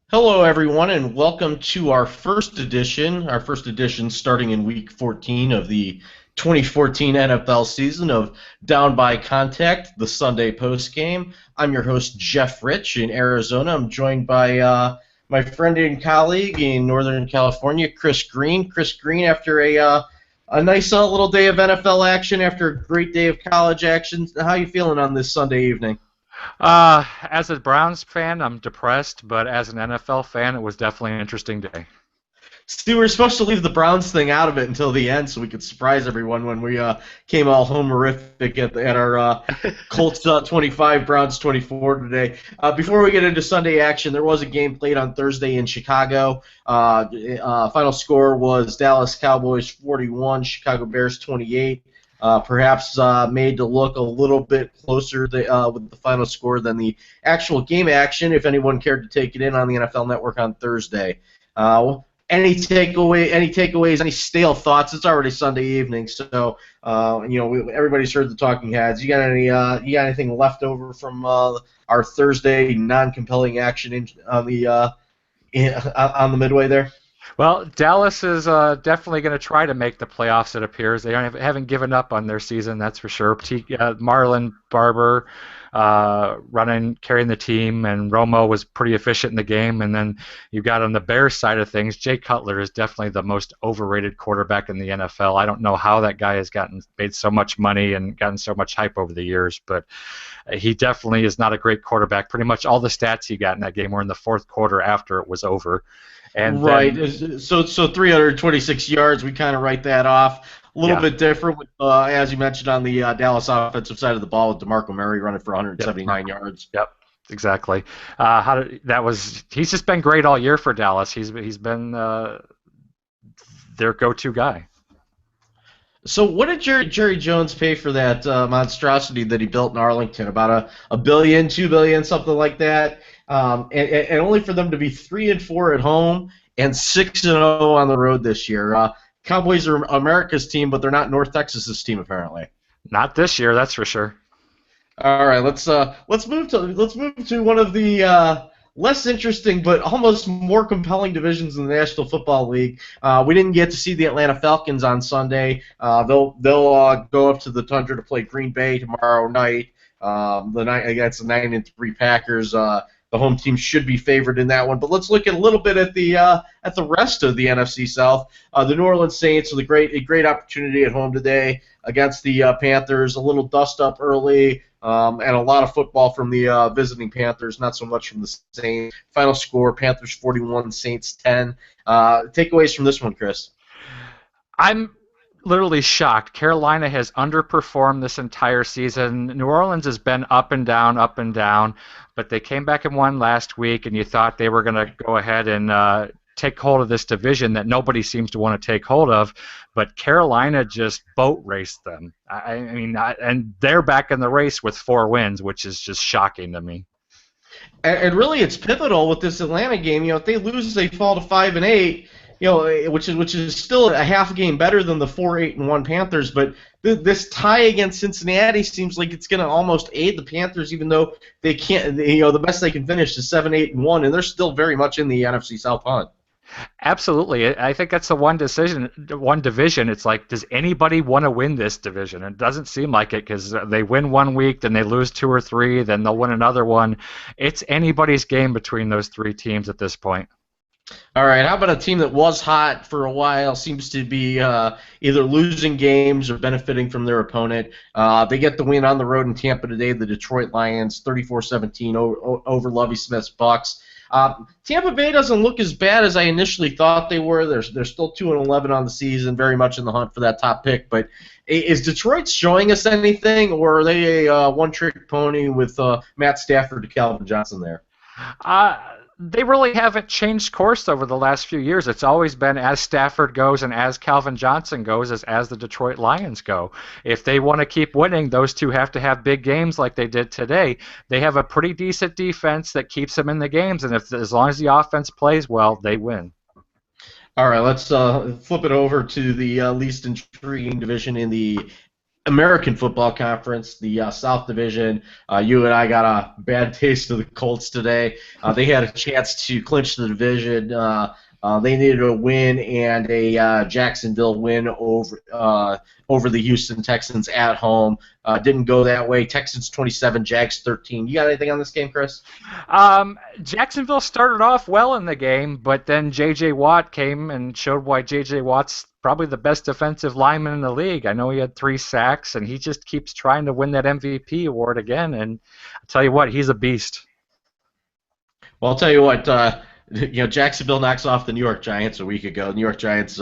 Hello, everyone, and welcome to our first edition starting in week 14 of the 2014 NFL season of Down by Contact, the Sunday Postgame. I'm your host, Jeff Rich, in Arizona. I'm joined by my friend and colleague in Northern California, Chris Green. Chris Green, after a nice little day of NFL action, after a great day of college action, how you feeling on this Sunday evening? As a Browns fan, I'm depressed, but as an NFL fan, it was definitely an interesting day. See, we were supposed to leave the Browns thing out of it until the end so we could surprise everyone when we came all homerific at our Colts 25, Browns 24 today. Before we get into Sunday action, there was a game played on Thursday in Chicago. Final score was Dallas Cowboys 41, Chicago Bears 28. Perhaps made to look a little bit closer with the final score than the actual game action, if anyone cared to take it in on the NFL Network on Thursday. Any takeaways, any stale thoughts? It's already Sunday evening, so everybody's heard the talking heads. You got anything left over from our Thursday non-compelling action on the midway there? Well, Dallas is definitely going to try to make the playoffs, it appears. They haven't given up on their season, that's for sure. Marlon Barber carrying the team, and Romo was pretty efficient in the game. And then you've got on the Bears side of things, Jay Cutler is definitely the most overrated quarterback in the NFL. I don't know how that guy has made so much money and gotten so much hype over the years, but he definitely is not a great quarterback. Pretty much all the stats he got in that game were in the fourth quarter after it was over. And Right. then So 326 yards, we kind of write that off. A little Yeah. bit different, with, as you mentioned, on the Dallas offensive side of the ball with DeMarco Murray running for Yep. 179 yards. Yep. Exactly. He's just been great all year for Dallas. He's been their go-to guy. So what did Jerry Jones pay for that monstrosity that he built in Arlington? About a billion, 2 billion, something like that. And only for them to be 3-4 at home and 6-0 on the road this year. Cowboys are America's team, but they're not North Texas's team apparently. Not this year, that's for sure. All right, let's move to one of the less interesting but almost more compelling divisions in the National Football League. We didn't get to see the Atlanta Falcons on Sunday. They'll go up to the Tundra to play Green Bay tomorrow night. The night against the 9-3 Packers. The home team should be favored in that one. But let's look at a little bit at the rest of the NFC South. The New Orleans Saints with a great opportunity at home today against the Panthers. A little dust up early. And a lot of football from the visiting Panthers, not so much from the Saints. Final score: Panthers 41, Saints 10. Takeaways from this one, Chris? I'm literally shocked. Carolina has underperformed this entire season. New Orleans has been up and down, but they came back and won last week, and you thought they were going to go ahead and take hold of this division that nobody seems to want to take hold of, but Carolina just boat raced them. And they're back in the race with 4 wins, which is just shocking to me. And really, it's pivotal with this Atlanta game. If they lose, they fall to 5-8. Which is still a half game better than the 4-8-1 Panthers. But this tie against Cincinnati seems like it's going to almost aid the Panthers, even though they can't. The best they can finish is 7-8-1, and they're still very much in the NFC South hunt. Absolutely. I think that's the one division. It's like, does anybody want to win this division? It doesn't seem like it, because they win one week, then they lose 2 or 3, then they'll win another one. It's anybody's game between those 3 teams at this point. All right, how about a team that was hot for a while, seems to be either losing games or benefiting from their opponent? They get the win on the road in Tampa today, the Detroit Lions, 34-17 over Lovie Smith's Bucks. Tampa Bay doesn't look as bad as I initially thought they were. They're still 2-11 on the season, very much in the hunt for that top pick. But is Detroit showing us anything, or are they a one-trick pony with Matt Stafford to Calvin Johnson there? They really haven't changed course over the last few years. It's always been as Stafford goes and as Calvin Johnson goes, as the Detroit Lions go. If they want to keep winning, those two have to have big games like they did today. They have a pretty decent defense that keeps them in the games, and as long as the offense plays well, they win. All right, let's flip it over to the least intriguing division in the American Football Conference, the South Division. You and I got a bad taste of the Colts today. They had a chance to clinch the division. They needed a win and a Jacksonville win over the Houston Texans at home. Didn't go that way. Texans 27, Jags 13. You got anything on this game, Chris? Jacksonville started off well in the game, but then J.J. Watt came and showed why J.J. Watt's probably the best defensive lineman in the league. I know he had 3 sacks, and he just keeps trying to win that MVP award again, and I'll tell you what, he's a beast. Well, I'll tell you what. Jacksonville knocks off the New York Giants a week ago. New York Giants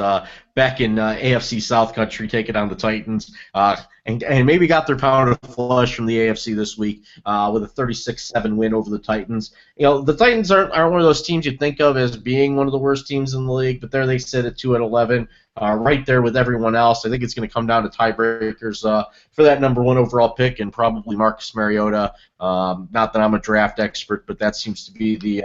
back in AFC South country taking on the Titans, and maybe got their pound of flesh from the AFC this week with a 36-7 win over the Titans. The Titans aren't one of those teams you think of as being one of the worst teams in the league, but there they sit at 2-11, right there with everyone else. I think it's going to come down to tiebreakers for that number 1 overall pick and probably Marcus Mariota. Not that I'm a draft expert, but that seems to be the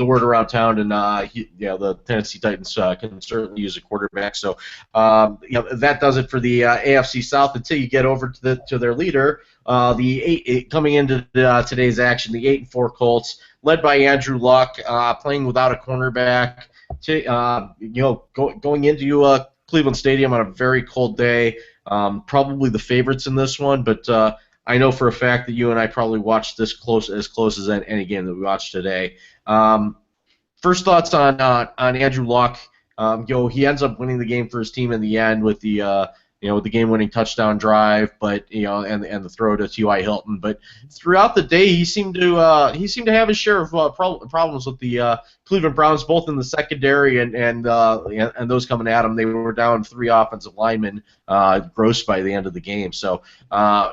word around town, and the Tennessee Titans can certainly use a quarterback. So that does it for the AFC South until you get over to their leader, coming into today's action, the 8-4 Colts, led by Andrew Luck, playing without a cornerback. Going into Cleveland Stadium on a very cold day, probably the favorites in this one, but I know for a fact that you and I probably watched this as close as any game that we watched today. First thoughts on Andrew Luck. He ends up winning the game for his team in the end with the game-winning touchdown drive, but and the throw to T.Y. Hilton. But throughout the day, he seemed to have his share of problems with the Cleveland Browns, both in the secondary and those coming at him. They were down 3 offensive linemen, gross by the end of the game. So,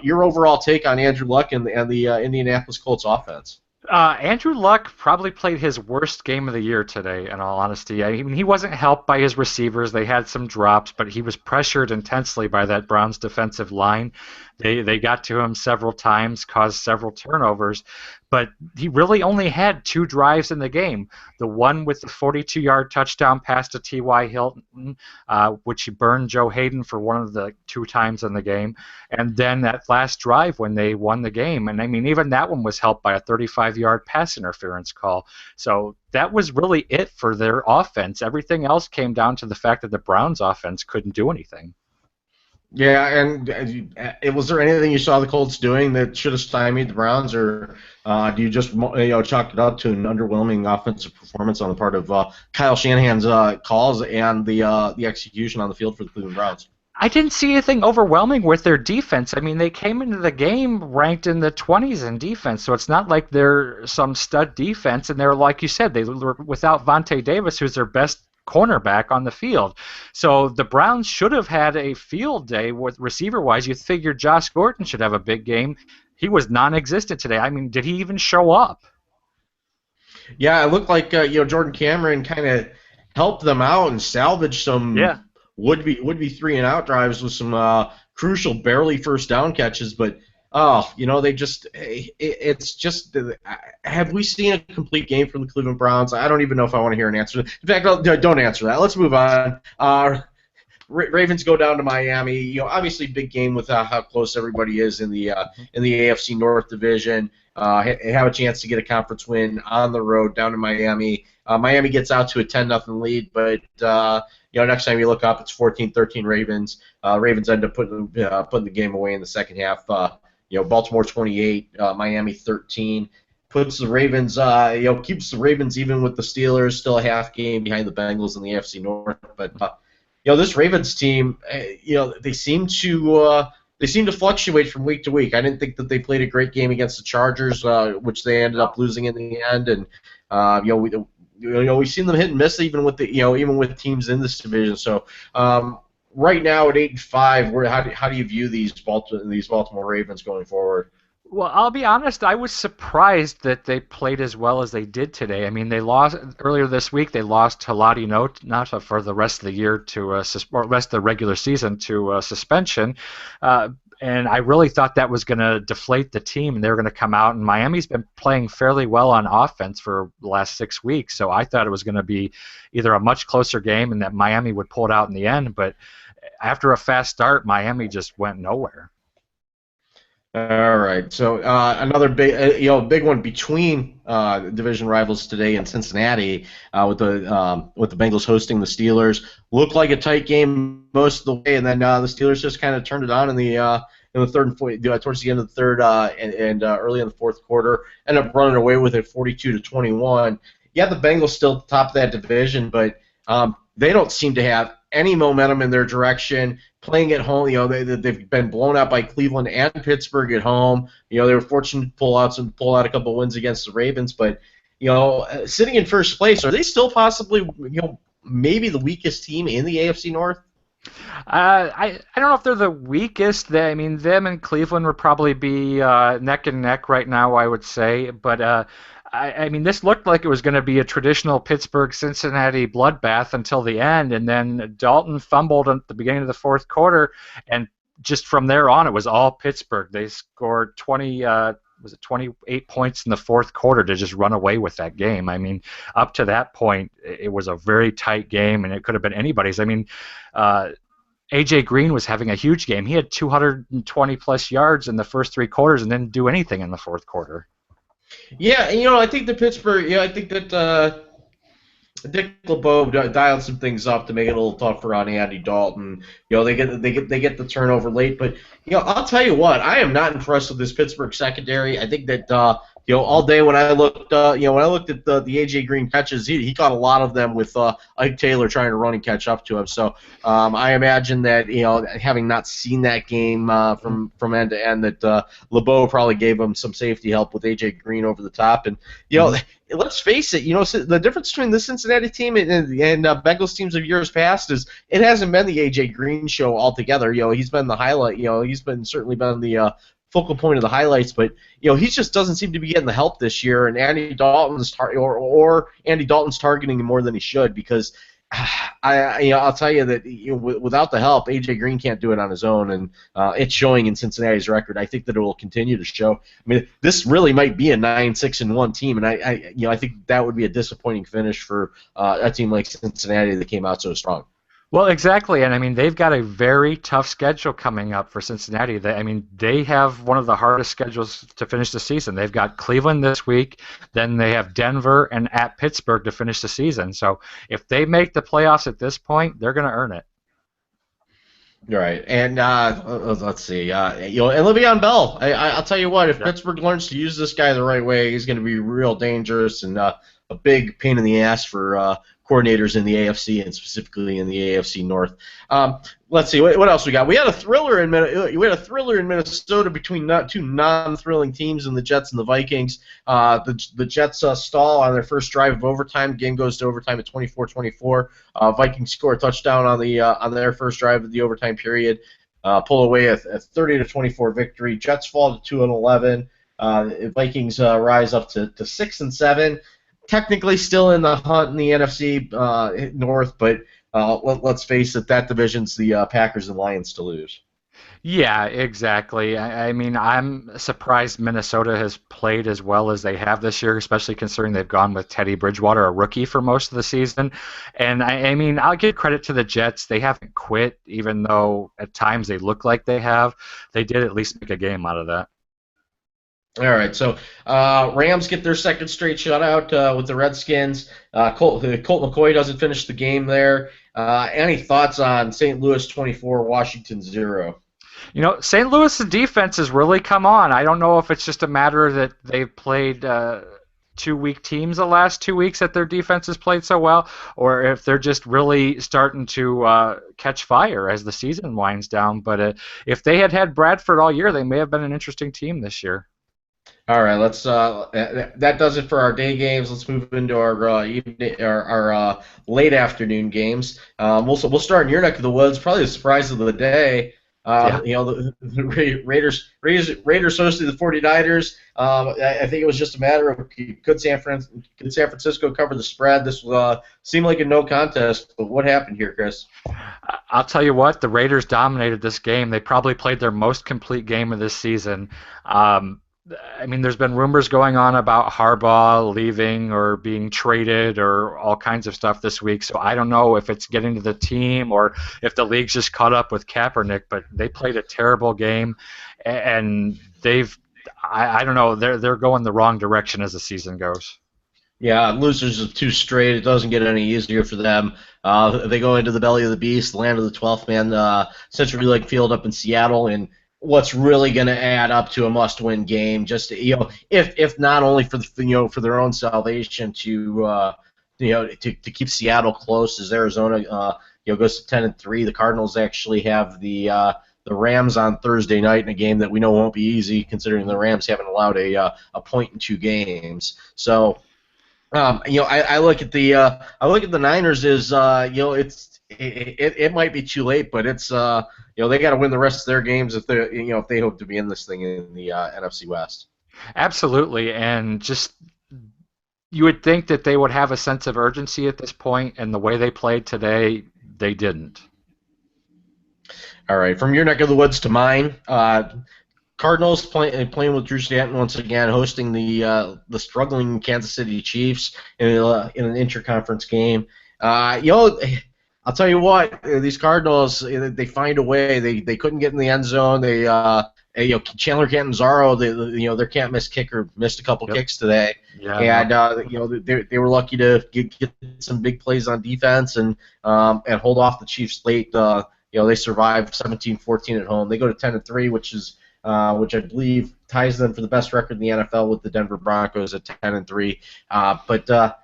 your overall take on Andrew Luck and the Indianapolis Colts offense? Andrew Luck probably played his worst game of the year today, in all honesty. I mean, he wasn't helped by his receivers. They had some drops, but he was pressured intensely by that Browns defensive line. They got to him several times, caused several turnovers, but he really only had 2 drives in the game. The one with the 42-yard touchdown pass to T.Y. Hilton, which he burned Joe Hayden for one of the 2 times in the game, and then that last drive when they won the game. And I mean, even that one was helped by a 35-yard pass interference call. So that was really it for their offense. Everything else came down to the fact that the Browns' offense couldn't do anything. Yeah, and was there anything you saw the Colts doing that should have stymied the Browns, or do you just chalk it up to an underwhelming offensive performance on the part of Kyle Shanahan's calls and the execution on the field for the Cleveland Browns? I didn't see anything overwhelming with their defense. I mean, they came into the game ranked in the 20s in defense, so it's not like they're some stud defense, and they're, like you said, they were without Vontae Davis, who's their best cornerback on the field. So the Browns should have had a field day with receiver-wise. You figure Josh Gordon should have a big game. He was non-existent today. I mean, did he even show up? Yeah, it looked like Jordan Cameron kind of helped them out and salvaged some would be 3-and-out drives with some crucial, barely first down catches, but they just it's just have we seen a complete game from the Cleveland Browns? I don't even know if I want to hear an answer. In fact, don't answer that. Let's move on. Ravens go down to Miami. Obviously big game with how close everybody is in the AFC North division. Have a chance to get a conference win on the road down to Miami. Miami gets out to a 10-0 lead, but next time you look up, it's 14-13 Ravens. Ravens end up putting the game away in the second half. Baltimore 28, Miami 13. Puts the Ravens, keeps the Ravens even with the Steelers, still a half game behind the Bengals in the AFC North. But this Ravens team, they seem to fluctuate from week to week. I didn't think that they played a great game against the Chargers, which they ended up losing in the end. And we've seen them hit and miss even with teams in this division. So. Right now at 8-5, how do you view these Baltimore Ravens going forward? Well, I'll be honest. I was surprised that they played as well as they did today. I mean, they lost earlier this week. They lost Halati Nata for the rest of the year or rest of the regular season to suspension. And I really thought that was going to deflate the team, and they were going to come out. And Miami's been playing fairly well on offense for the last 6 weeks, so I thought it was going to be either a much closer game and that Miami would pull it out in the end. But after a fast start, Miami just went nowhere. All right. So another big, big one between division rivals today in Cincinnati, with the Bengals hosting the Steelers. Looked like a tight game most of the way, and then the Steelers just kind of turned it on in the third and fourth, towards the end of the third and early in the fourth quarter. Ended up running away with it, 42-21. Yeah, the Bengals still at the top of that division, but they don't seem to have any momentum in their direction. Playing at home, they've been blown out by Cleveland and Pittsburgh at home. They were fortunate to pull out a couple wins against the Ravens, but sitting in first place, are they still possibly maybe the weakest team in the AFC North? I don't know if they're the weakest. I mean, them and Cleveland would probably be neck and neck right now, I would say. But I mean, this looked like it was going to be a traditional Pittsburgh-Cincinnati bloodbath until the end, and then Dalton fumbled at the beginning of the fourth quarter, and just from there on, it was all Pittsburgh. They scored 28 points in the fourth quarter to just run away with that game. I mean, up to that point, it was a very tight game, and it could have been anybody's. I mean, A.J. Green was having a huge game. He had 220-plus yards in the first three quarters and didn't do anything in the fourth quarter. Yeah, I think the Pittsburgh. I think that Dick LeBeau dialed some things up to make it a little tougher on Andy Dalton. They get the turnover late, but I'll tell you what, I am not impressed with this Pittsburgh secondary. I think that all day when I looked at the AJ Green catches, he caught a lot of them with Ike Taylor trying to run and catch up to him. So I imagine that having not seen that game from end to end, that LeBeau probably gave him some safety help with AJ Green over the top, and let's face it, the difference between the Cincinnati team and Bengals teams of years past is it hasn't been the A.J. Green show altogether. He's been the highlight. He's certainly been the focal point of the highlights, but he just doesn't seem to be getting the help this year. And Andy Dalton's Andy Dalton's targeting him more than he should, because I'll tell you that without the help, A.J. Green can't do it on his own, and it's showing in Cincinnati's record. I think that it will continue to show. I mean, this really might be a 9-6-1 team, and I think that would be a disappointing finish for a team like Cincinnati that came out so strong. Well, exactly, and I mean, they've got a very tough schedule coming up for Cincinnati. They have one of the hardest schedules to finish the season. They've got Cleveland this week, then they have Denver and at Pittsburgh to finish the season. So if they make the playoffs at this point, they're going to earn it. Right, and let's see, and Le'Veon Bell. I'll tell you what, if Pittsburgh learns to use this guy the right way, he's going to be real dangerous and a big pain in the ass for coordinators in the AFC and specifically in the AFC North. Let's see what else we got. We had a thriller in Minnesota between two non-thrilling teams in the Jets and the Vikings. The Jets stall on their first drive of overtime. Game goes to overtime at 24-24. Vikings score a touchdown on their first drive of the overtime period. Pull away a 30-24 victory. Jets fall to 2-11. Vikings rise up to 6-7. Technically still in the hunt in the NFC North, but let's face it, that division's the Packers and Lions to lose. Yeah, exactly. I mean, I'm surprised Minnesota has played as well as they have this year, especially considering they've gone with Teddy Bridgewater, a rookie, for most of the season. And I mean, I'll give credit to the Jets. They haven't quit, even though at times they look like they have. They did at least make a game out of that. All right, so Rams get their second straight shutout with the Redskins. Colt McCoy doesn't finish the game there. Any thoughts on St. Louis 24, Washington 0? St. Louis' defense has really come on. I don't know if it's just a matter that they've played two weak teams the last 2 weeks that their defense has played so well, or if they're just really starting to catch fire as the season winds down. But if they had Bradford all year, they may have been an interesting team this year. All right, let's. That does it for our day games. Let's move into our evening, our late afternoon games. We'll start in your neck of the woods. Probably the surprise of the day. The Raiders hosted the 49ers. I think it was just a matter of could San Francisco cover the spread. This seemed like a no contest. But what happened here, Chris? I'll tell you what. The Raiders dominated this game. They probably played their most complete game of this season. I mean, there's been rumors going on about Harbaugh leaving or being traded or all kinds of stuff this week. So I don't know if it's getting to the team or if the league's just caught up with Kaepernick. But they played a terrible game, and I don't know, they're going the wrong direction as the season goes. Yeah, losers of two straight. It doesn't get any easier for them. They go into the belly of the beast, land of the 12th man, Century Link Field up in Seattle, and what's really going to add up to a must-win game. Just if not only for for their own salvation, to keep Seattle close as Arizona goes to 10-3. The Cardinals actually have the Rams on Thursday night in a game that we know won't be easy, considering the Rams haven't allowed a point in 2 games. So. I look at the Niners as it might be too late, but it's they got to win the rest of their games if they hope to be in this thing in the NFC West. Absolutely, and just you would think that they would have a sense of urgency at this point, and the way they played today, they didn't. All right, from your neck of the woods to mine. Cardinals playing with Drew Stanton once again, hosting the struggling Kansas City Chiefs in an interconference game. I'll tell you what, these Cardinals, they find a way. They couldn't get in the end zone. Chandler Catanzaro, their can't miss kicker missed a couple Yep. kicks today, Yeah. and they were lucky to get some big plays on defense and hold off the Chiefs late. They survived 17-14 at home. They go to 10-3, which I believe ties them for the best record in the NFL with the Denver Broncos at 10-3. But the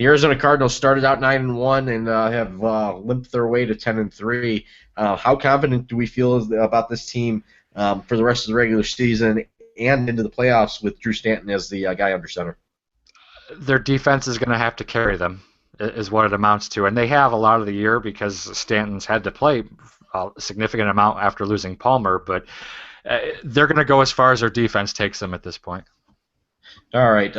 Arizona Cardinals started out 9-1 and have limped their way to 10-3. How confident do we feel about this team for the rest of the regular season and into the playoffs with Drew Stanton as the guy under center? Their defense is going to have to carry them, is what it amounts to, and they have a lot of the year because Stanton's had to play a significant amount after losing Palmer, but they're going to go as far as their defense takes them at this point. All right.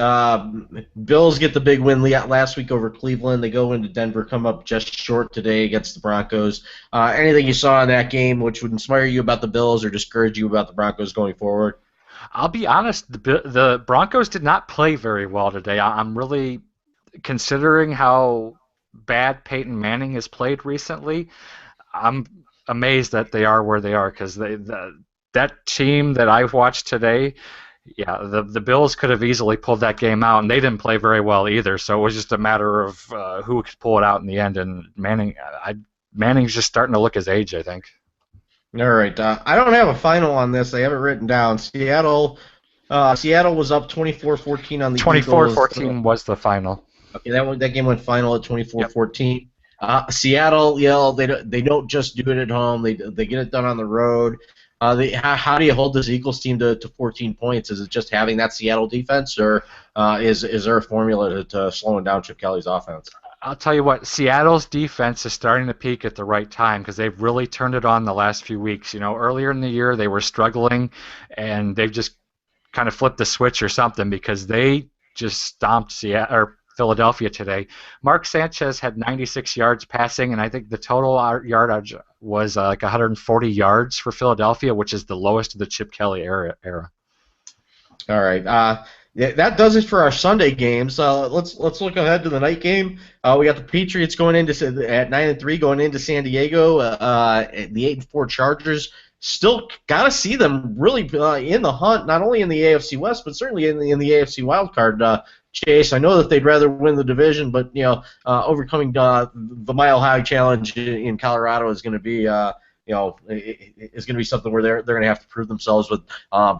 Bills get the big win last week over Cleveland. They go into Denver, come up just short today against the Broncos. Anything you saw in that game which would inspire you about the Bills or discourage you about the Broncos going forward? I'll be honest, the Broncos did not play very well today. I'm really considering how bad Peyton Manning has played recently. I'm amazed that they are where they are because that team that I've watched today, yeah, the Bills could have easily pulled that game out, and they didn't play very well either. So it was just a matter of who could pull it out in the end. And Manning's just starting to look his age, I think. All right. I don't have a final on this. I have it written down. Seattle was up 24-14 on the 24-14 was the final. Okay, that game went final at 24-14. Seattle, they don't just do it at home. They get it done on the road. How do you hold this Eagles team to 14 points? Is it just having that Seattle defense, or is there a formula to slowing down Chip Kelly's offense? I'll tell you what, Seattle's defense is starting to peak at the right time because they've really turned it on the last few weeks. Earlier in the year they were struggling, and they've just kind of flipped the switch or something because they just stomped Philadelphia today. Mark Sanchez had 96 yards passing, and I think the total yardage was like 140 yards for Philadelphia, which is the lowest of the Chip Kelly era. All right. That does it for our Sunday games. Let's look ahead to the night game. We got the Patriots going into at 9-3 going into San Diego. The 8-4 Chargers. Still got to see them really in the hunt, not only in the AFC West, but certainly in the AFC wildcard chase. I know that they'd rather win the division, but overcoming the Mile High Challenge in Colorado is going to be is going to be something where they're going to have to prove themselves. With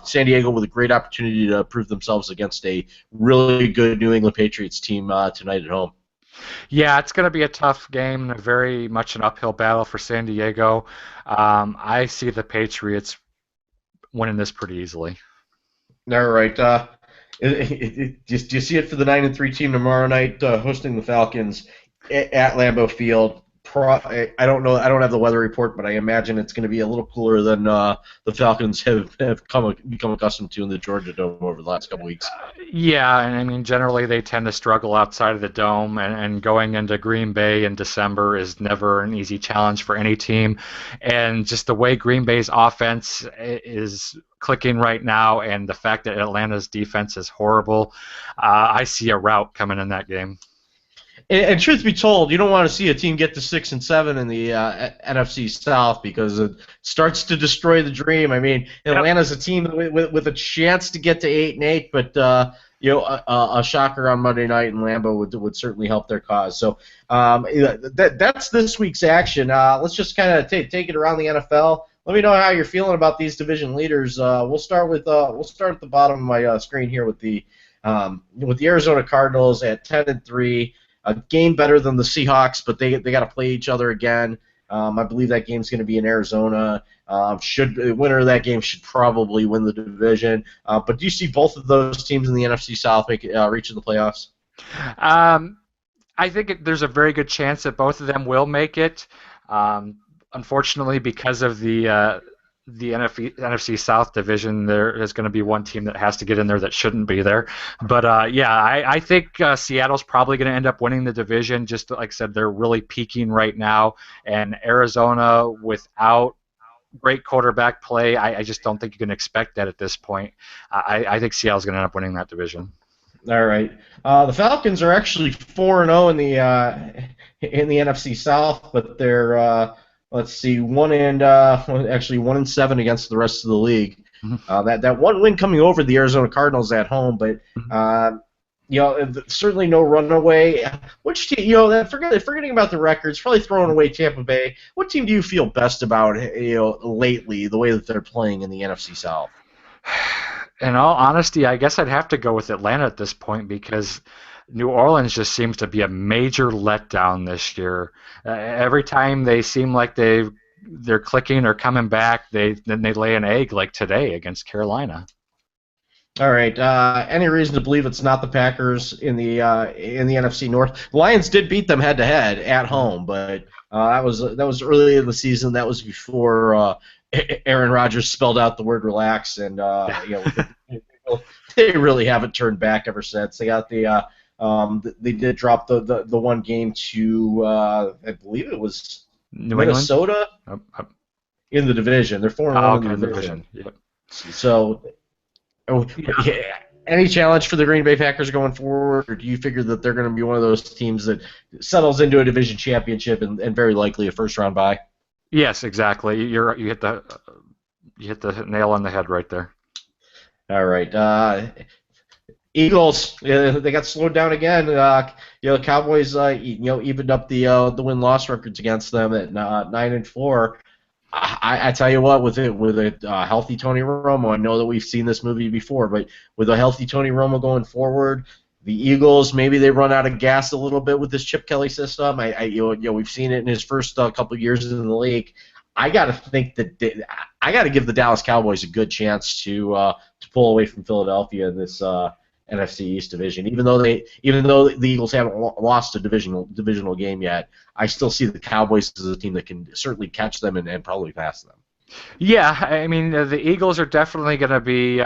San Diego with a great opportunity to prove themselves against a really good New England Patriots team tonight at home. Yeah, it's going to be a tough game, very much an uphill battle for San Diego. I see the Patriots winning this pretty easily. All right. Do you see it for the 9-3 team tomorrow night hosting the Falcons at Lambeau Field? I don't know. I don't have the weather report, but I imagine it's going to be a little cooler than the Falcons have become accustomed to in the Georgia Dome over the last couple weeks. Yeah, and I mean, generally they tend to struggle outside of the dome, and going into Green Bay in December is never an easy challenge for any team. And just the way Green Bay's offense is clicking right now, and the fact that Atlanta's defense is horrible, I see a rout coming in that game. And truth be told, you don't want to see a team get to 6-7 in the NFC South because it starts to destroy the dream. I mean, Atlanta's a team with a chance to get to 8-8, but a shocker on Monday night in Lambeau would certainly help their cause. So that's this week's action. Let's just kind of take it around the NFL. Let me know how you're feeling about these division leaders. We'll start at the bottom of my screen here with the Arizona Cardinals at 10-3. A game better than the Seahawks, but they got to play each other again. I believe that game's going to be in Arizona. The winner of that game should probably win the division. But do you see both of those teams in the NFC South reaching the playoffs? I think there's a very good chance that both of them will make it. Unfortunately, because of the NFC South division, there is going to be one team that has to get in there that shouldn't be there. But I think Seattle's probably going to end up winning the division. Just like I said, they're really peaking right now, and Arizona without great quarterback play, I just don't think you can expect that at this point. I think Seattle's going to end up winning that division. All right. The Falcons are actually 4-0 in the NFC South, but they're let's see, 1-7 against the rest of the league. That one win coming over the Arizona Cardinals at home, but certainly no runaway. Which team? Forgetting about the records, probably throwing away Tampa Bay. What team do you feel best about? Lately, the way that they're playing in the NFC South. In all honesty, I guess I'd have to go with Atlanta at this point because New Orleans just seems to be a major letdown this year. Every time they seem like they're clicking or coming back, then they lay an egg like today against Carolina. All right. Any reason to believe it's not the Packers in the NFC North? The Lions did beat them head to head at home, but that was early in the season. That was before Aaron Rodgers spelled out the word relax, and they really haven't turned back ever since. They got they did drop the one game to I believe it was Minnesota in the division. They're 4-1 in the division. Yep. So, any challenge for the Green Bay Packers going forward, or do you figure that they're going to be one of those teams that settles into a division championship and very likely a first round bye? Yes, exactly. You hit the nail on the head right there. All right. Eagles, they got slowed down again. The Cowboys, evened up the win-loss records against them at 9-4. I tell you what, with a healthy Tony Romo, I know that we've seen this movie before, but with a healthy Tony Romo going forward, the Eagles maybe they run out of gas a little bit with this Chip Kelly system. We've seen it in his first couple of years in the league. I got to think that I got to give the Dallas Cowboys a good chance to pull away from Philadelphia in this NFC East division. Even though the Eagles haven't lost a divisional game yet, I still see the Cowboys as a team that can certainly catch them and probably pass them. Yeah, I mean the Eagles are definitely going to be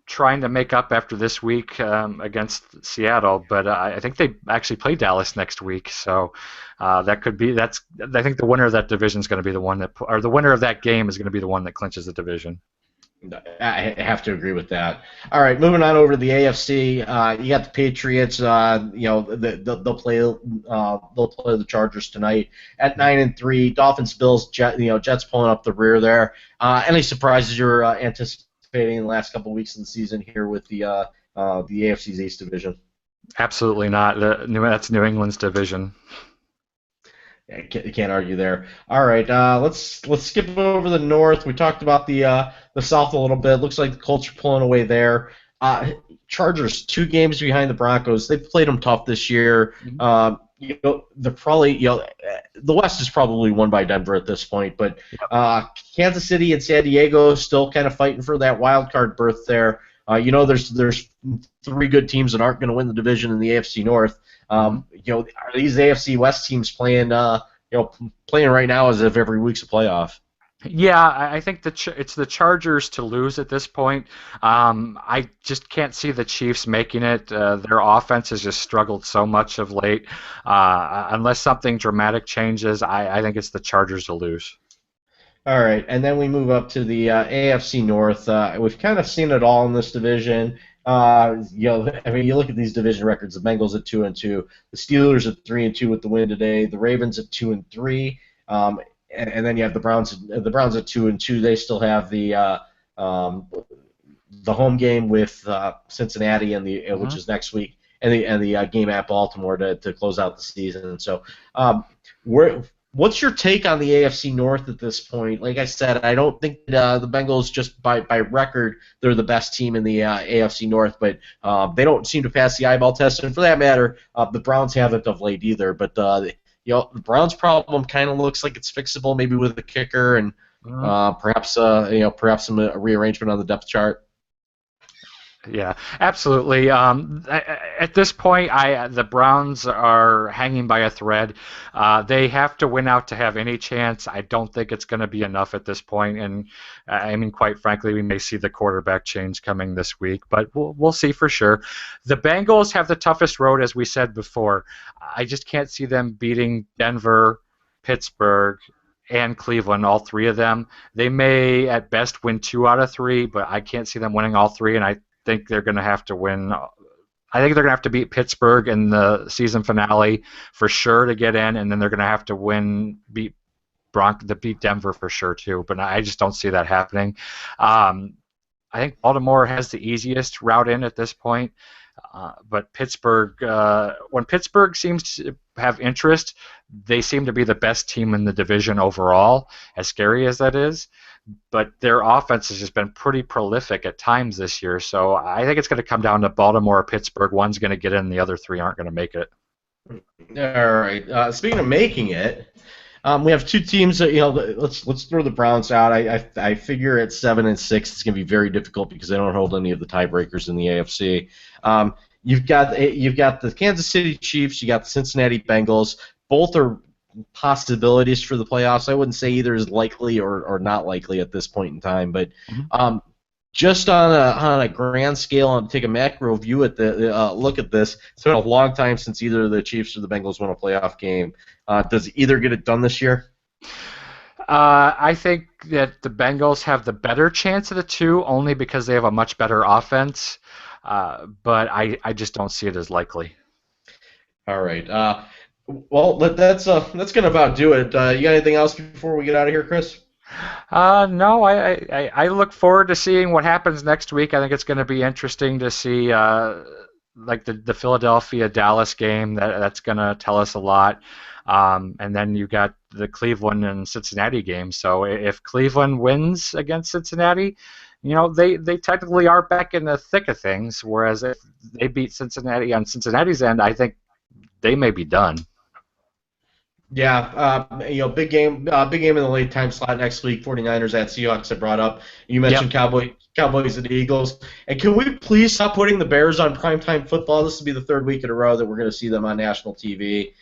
trying to make up after this week against Seattle, but I think they actually play Dallas next week, so that could be. I think the winner of that division is going to be the one or the winner of that game is going to be the one that clinches the division. I have to agree with that. All right, moving on over to the AFC. You got the Patriots. They'll play the Chargers tonight at 9-3. Dolphins, Bills, Jets pulling up the rear there. Any surprises you're anticipating in the last couple of weeks of the season here with the AFC's East division? Absolutely not. That's New England's division. Yeah, can't argue there. All right, let's skip over the North. We talked about the South a little bit. Looks like the Colts are pulling away there. Chargers 2 games behind the Broncos. They've played them tough this year. They're probably the West is probably won by Denver at this point, but Kansas City and San Diego still kind of fighting for that wild card berth there. There's 3 good teams that aren't going to win the division in the AFC North. Are these AFC West teams playing playing right now as if every week's a playoff. Yeah, I think it's the Chargers to lose at this point. I just can't see the Chiefs making it. Their offense has just struggled so much of late. Unless something dramatic changes, I think it's the Chargers to lose. All right, and then we move up to the AFC North. We've kind of seen it all in this division. I mean, you look at these division records: the Bengals at 2-2, the Steelers at 3-2 with the win today, the Ravens at 2-3, and then you have the Browns. The Browns at 2-2. They still have the home game with Cincinnati and which is next week, and the game at Baltimore to close out the season. So, what's your take on the AFC North at this point? Like I said, I don't think the Bengals, just by record, they're the best team in the AFC North, but they don't seem to pass the eyeball test, and for that matter, the Browns haven't of late either. But the Browns' problem kind of looks like it's fixable, maybe with a kicker and perhaps some rearrangement on the depth chart. Yeah, absolutely. At this point, the Browns are hanging by a thread. They have to win out to have any chance. I don't think it's going to be enough at this point, and I mean, quite frankly, we may see the quarterback change coming this week, but we'll see for sure. The Bengals have the toughest road, as we said before. I just can't see them beating Denver, Pittsburgh, and Cleveland, all three of them. They may, at best, win 2 out of 3, but I can't see them winning all 3, and I think they're going to have to win. I think they're going to have to beat Pittsburgh in the season finale for sure to get in, and then they're going to have to beat Denver for sure too. But I just don't see that happening. I think Baltimore has the easiest route in at this point. But Pittsburgh, when Pittsburgh seems to have interest, they seem to be the best team in the division overall, as scary as that is. But their offense has just been pretty prolific at times this year, so I think it's going to come down to Baltimore or Pittsburgh. One's going to get in, the other 3 aren't going to make it. All right. Speaking of making it, we have 2 teams that let's throw the Browns out. I figure at 7-6 it's going to be very difficult because they don't hold any of the tiebreakers in the AFC. You've got the Kansas City Chiefs. You got the Cincinnati Bengals. Both are possibilities for the playoffs. I wouldn't say either is likely or not likely at this point in time, but just on a grand scale and take a macro view at the look at this, it's been a long time since either the Chiefs or the Bengals won a playoff game. Does either get it done this year? I think that the Bengals have the better chance of the 2, only because they have a much better offense, but I just don't see it as likely. All right. Well, that's gonna about do it. You got anything else before we get out of here, Chris? No, I look forward to seeing what happens next week. I think it's going to be interesting to see like the Philadelphia-Dallas game. That's going to tell us a lot. And then you got the Cleveland and Cincinnati game. So if Cleveland wins against Cincinnati, they technically are back in the thick of things. Whereas if they beat Cincinnati on Cincinnati's end, I think they may be done. Yeah, big game in the late time slot next week. 49ers at Seahawks I brought up. You mentioned Cowboys and the Eagles. And can we please stop putting the Bears on primetime football? This will be the 3rd week in a row that we're going to see them on national TV.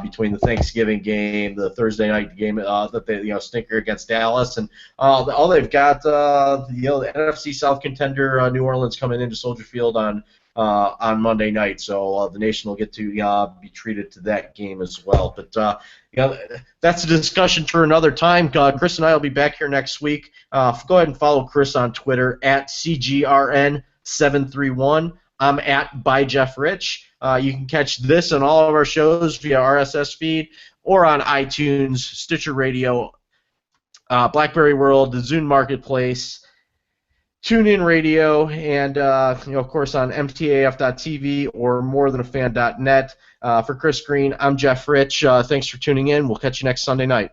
Between the Thanksgiving game, the Thursday night game that they stinker against Dallas, and all they've got the NFC South contender New Orleans coming into Soldier Field on Monday night, so the nation will get to be treated to that game as well. But that's a discussion for another time. Chris and I will be back here next week. Go ahead and follow Chris on Twitter at CGRN731. I'm at ByJeffRich. You can catch this and all of our shows via RSS feed or on iTunes, Stitcher Radio, BlackBerry World, the Zune Marketplace, TuneIn Radio, and of course on MTAF.tv or morethanafan.net. For Chris Green, I'm Jeff Rich. Thanks for tuning in. We'll catch you next Sunday night.